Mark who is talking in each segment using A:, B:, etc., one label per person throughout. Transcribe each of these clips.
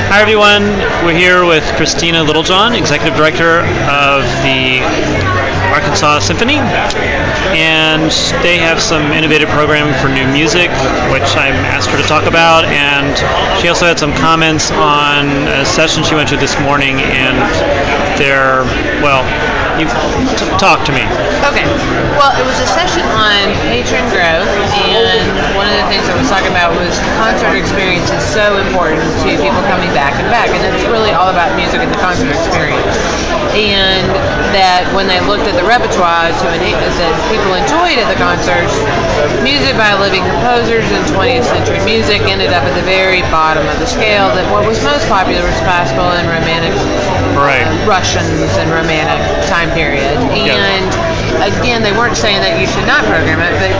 A: Hi everyone, we're here with Christina Littlejohn, Executive Director of the Arkansas Symphony, and they have some innovative programming for new music, which I asked her to talk about, and she also had some comments on a session she went to this morning, and talk to me.
B: Okay. Well, it was a session on patron growth, and one of the things I was talking about was the concert experience is so important to people coming back and back, and it's really all about music and the concert experience. And that when they looked at the repertoire that people enjoyed at the concerts, music by living composers and 20th century music ended up at the very bottom of the scale. That what was most popular was classical and romantic, Russians and romantic time period. And again, they weren't saying that you should not program it, but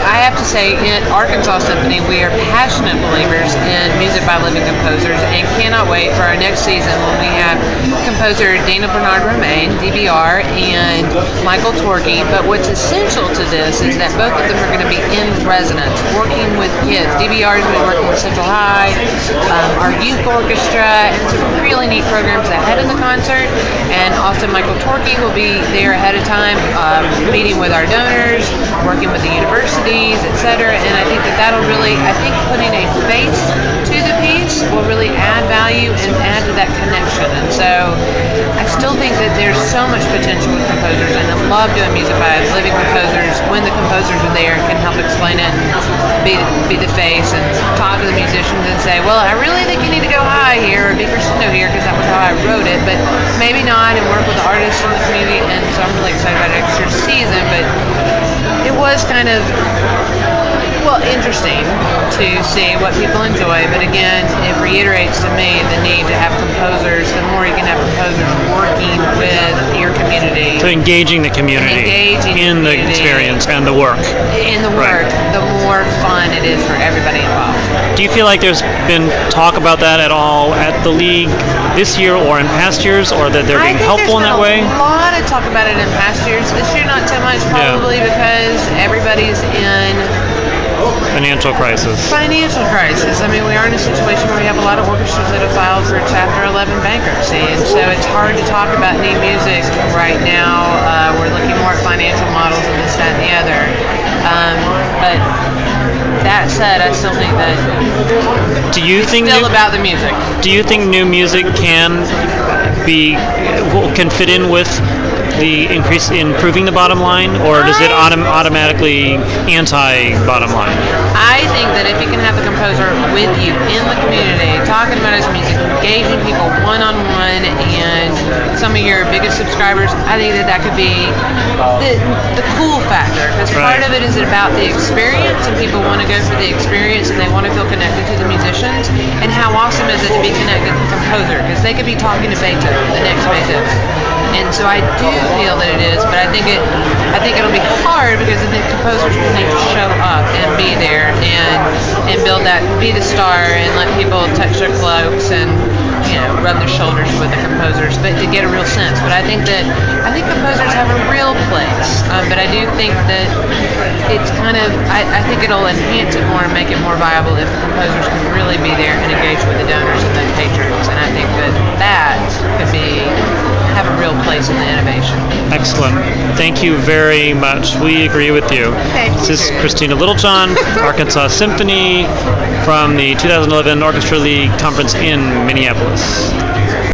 B: I have to say, in Arkansas Symphony, we are passionate believers in music by living composers and cannot wait for our next season when we have composer Dana Bernard Romaine, DBR, and Michael Torkey. But what's essential to this is that both of them are going to be in residence, working with kids. DBR is going to be working with Central High, our youth orchestra, and some really neat programs ahead of the concert. And also Michael Torkey will be there ahead of time, meeting with our donors, working with the universities, etc. And I think that'll really, putting a face to the piece will really add value and add to that connection. And so I still think that there's so much potential with composers, and I love doing music by living composers when the composers are there and can help explain it and be the face and talk to the musicians and say, well, I really think you need to go high here or be crescendo here because that was how I wrote it, but maybe not, and work with the artists in the community. And so I'm really excited about next year's season. But it was kind of interesting to see what people enjoy, but again, it reiterates to me the need to have composers. The more you can have composers working with your community,
A: so engaging the community in the experience and the work.
B: The more fun it is for everybody involved.
A: Do you feel like there's been talk about that at all at the league this year or in past years, or that they're being helpful in that way?
B: A lot of talk about it in past years. This year, not so much, probably because everybody's in
A: financial crisis.
B: I mean, we are in a situation where we have a lot of orchestras that have filed for Chapter 11 bankruptcy, and so it's hard to talk about new music right now. We're looking more at financial models and this, that, and the other. But that said, I still think that about the music.
A: Do you think new music can fit in with the increase in improving the bottom line, or does it automatically anti-bottom line?
B: I think that if you can have the composer with you in the community, talking about his music, engaging people one-on-one, and some of your biggest subscribers, I think that could be the cool factor. Because part of it is about the experience, and people want to go for the experience, and they want to feel connected to the musicians. And how awesome is it to be connected to the composer? Because they could be talking to Beethoven, the next Beethoven. And so I do feel that it is, but I think it'll be hard because I think composers will need to show up and be there and build that, be the star, and let people touch their cloaks and rub their shoulders with the composers, but to get a real sense. But I think composers have a real place. But I do think that it's I think it'll enhance it more and make it more viable if the composers can really be there and engage with the donors and the patrons. And I think that could have a real place in the innovation.
A: Excellent. Thank you very much. We agree with you. This is Christina Littlejohn, Arkansas Symphony, from the 2011 Orchestra League Conference in Minneapolis.